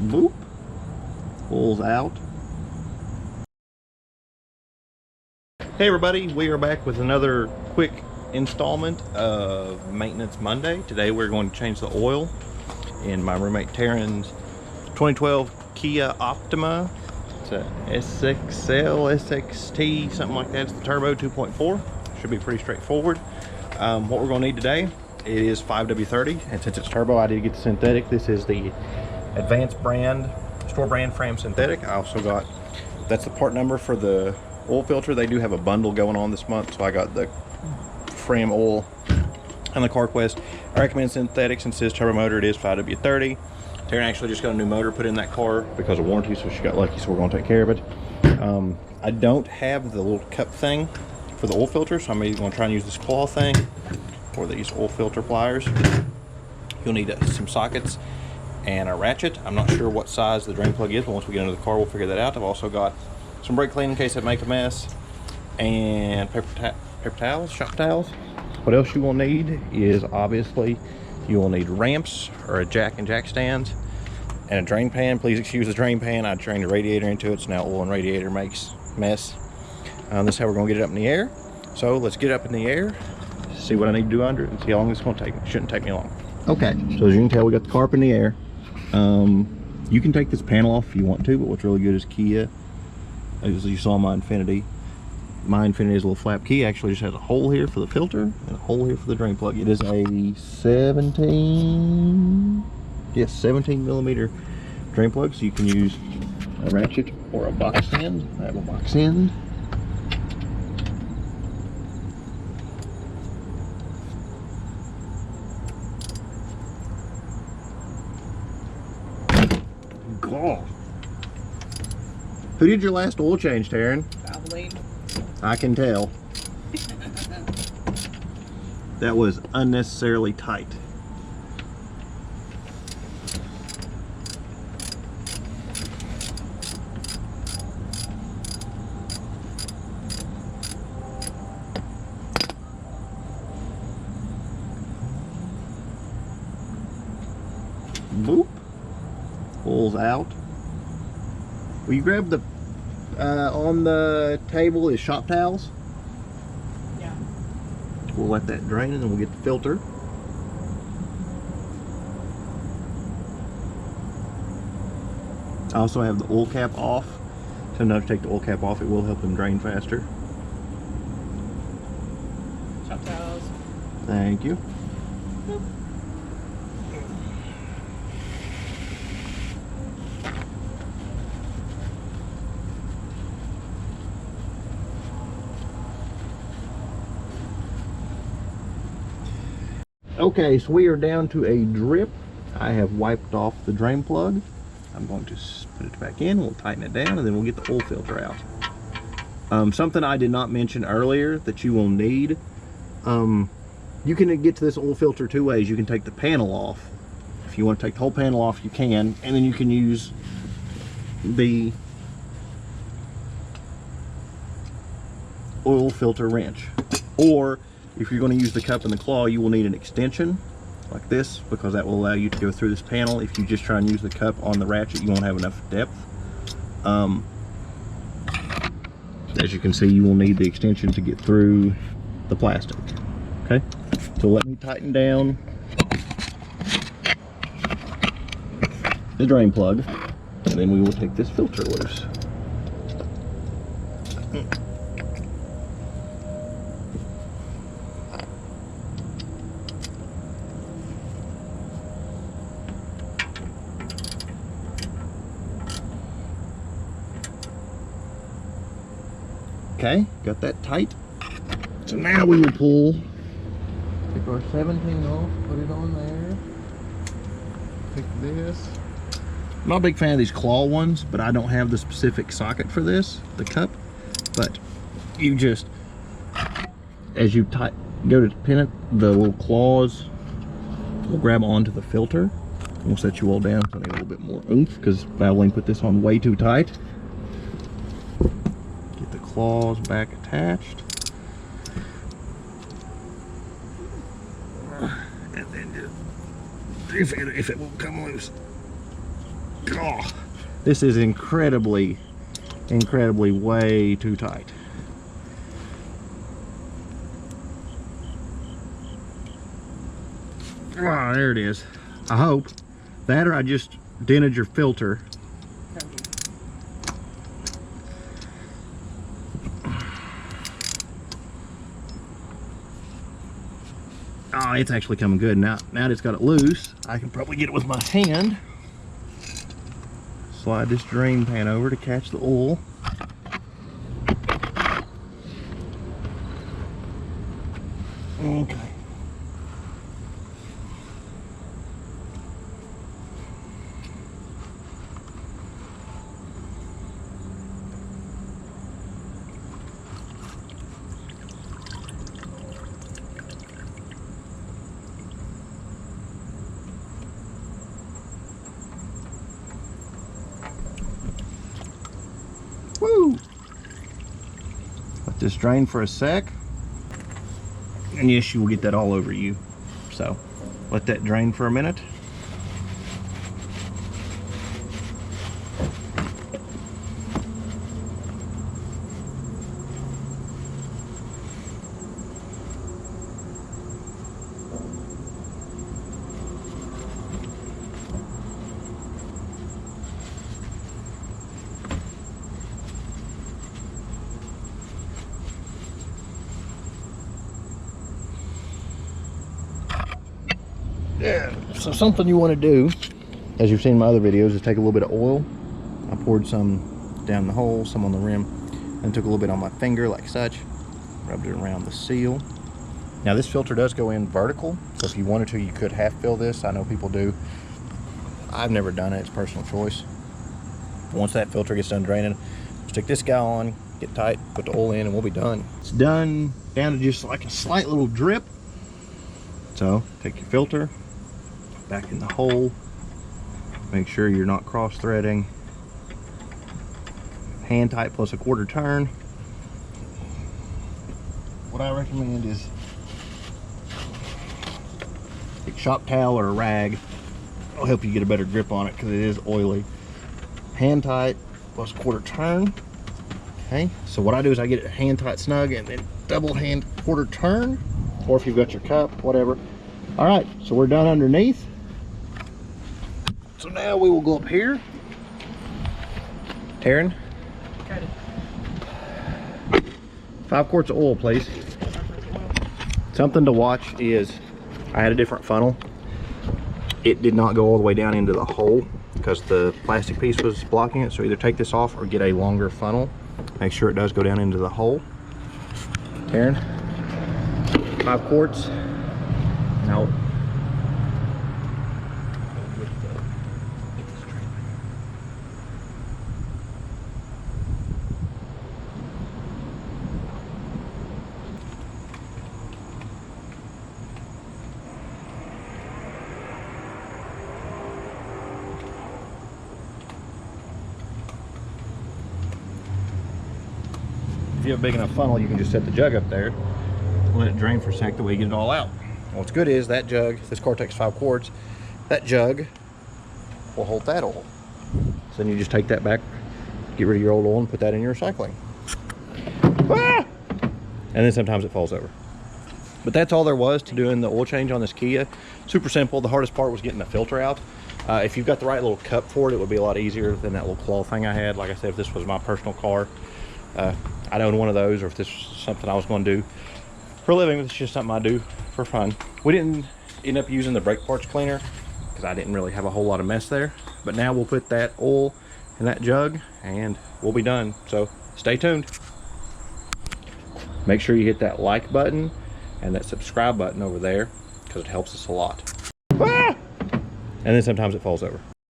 Boop. Pulls out. Hey everybody, we are back with another quick installment of Maintenance Monday. Today we're going to change the oil in my roommate Taryn's 2012 Kia Optima. It's a SXL, SXT, something like that. It's the turbo 2.4. Should be pretty straightforward. What we're going to need today, it is 5W30, and since it's turbo, I did get the synthetic. This is the Advanced brand, store brand Fram synthetic. I also got, that's the part number for the oil filter. They do have a bundle going on this month, so I got the Fram oil and the CarQuest. I recommend synthetic since it's turbo motor. It is 5W30. Taryn actually just got a new motor put in that car because of warranty, so she got lucky, so we're going to take care of it. I don't have the little cup thing for the oil filter, so I'm either going to try and use this claw thing or these oil filter pliers. You'll need some sockets and a ratchet. I'm not sure what size the drain plug is, but once we get into the car, we'll figure that out. I've also got some brake cleaning in case I make a mess, and paper towels, shop towels. What else you will need is, obviously, you will need ramps or a jack and jack stands and a drain pan. Please excuse the drain pan. I trained a radiator into it, so now oil and radiator makes mess. This is how we're going to get it up in the air. So let's get up in the air, see what I need to do under it, and see how long it's going to take. It shouldn't take me long. Okay, so as you can tell, we got the car up in the air. You can take this panel off if you want to, but what's really good is Kia, as you saw my Infinity. My Infinity is a little flap. Kia actually just has a hole here for the filter and a hole here for the drain plug. It is a 17 millimeter drain plug, so you can use a ratchet or a box end. I have a box end. God. Who did your last oil change, Taryn? Probably. I can tell. That was unnecessarily tight. Boop. Pulls out. Will you grab the on the table is shop towels? Yeah. We'll let that drain and then we'll get the filter. I also have the oil cap off. So now to take the oil cap off, it will help them drain faster. Shop towels. Thank you. Boop. Okay, so we are down to a drip. I have wiped off the drain plug. I'm going to put it back in, we'll tighten it down, and then we'll get the oil filter out. Something I did not mention earlier that you will need, you can get to this oil filter two ways. You can take the panel off. If you want to take the whole panel off, you can, and then you can use the oil filter wrench. Or if you're going to use the cup and the claw, you will need an extension like this, because that will allow you to go through this panel. If you just try and use the cup on the ratchet, you won't have enough depth. As you can see, you will need the extension to get through the plastic. Okay, so let me tighten down the drain plug, and then we will take this filter loose. Okay, got that tight. So now we will pull, take our 17 off, put it on there. Take this. I'm not a big fan of these claw ones, but I don't have the specific socket for this, the cup. But you just, as you go to pin it, the little claws will grab onto the filter. We'll set you all down so I need a little bit more oomph, because Valvoline put this on way too tight. Claws back attached, and then just if it will come loose, Oh, this is incredibly way too tight. Ah, there it is. I hope. That or I just dented your filter. Oh, it's actually coming good. Now that it's got it loose, I can probably get it with my hand. Slide this drain pan over to catch the oil. Okay. Woo! Let this drain for a sec. And yes, you will get that all over you. So let that drain for a minute. Yeah, so something you want to do, as you've seen in my other videos, is take a little bit of oil. I poured some down the hole, some on the rim, and took a little bit on my finger like such, rubbed it around the seal. Now this filter does go in vertical, so if you wanted to, you could half fill this. I know people do. I've never done it, it's personal choice. Once that filter gets done draining, stick this guy on, get tight, put the oil in, and we'll be done. It's done down to just like a slight little drip. So take your filter back in the hole, make sure you're not cross threading, hand tight plus a quarter turn. What I recommend is take a shop towel or a rag. It'll help you get a better grip on it because it is oily. Hand tight plus quarter turn. Okay, so what I do is I get it hand tight snug and then double hand quarter turn, or if you've got your cup, whatever. All right, so we're done underneath. So now we will go up here. Taryn, Got it. 5 quarts of oil, please. Something to watch is I had a different funnel. It did not go all the way down into the hole because the plastic piece was blocking it. So either take this off or get a longer funnel. Make sure it does go down into the hole. Taryn, 5 quarts. Now if you have a big enough funnel, you can just set the jug up there, let it drain for a sec, the way you get it all out. What's good is that jug, this car takes 5 quarts, that jug will hold that oil. So then you just take that back, get rid of your old oil and put that in your recycling. Ah! And then sometimes it falls over. But that's all there was to doing the oil change on this Kia. Super simple. The hardest part was getting the filter out. If you've got the right little cup for it, it would be a lot easier than that little claw thing I had. Like I said, if this was my personal car, I'd own one of those, or if this was something I was going to do for a living, it's just something I do for fun. We didn't end up using the brake parts cleaner because I didn't really have a whole lot of mess there. But now we'll put that oil in that jug and we'll be done. So stay tuned. Make sure you hit that like button and that subscribe button over there because it helps us a lot. Ah! And then sometimes it falls over.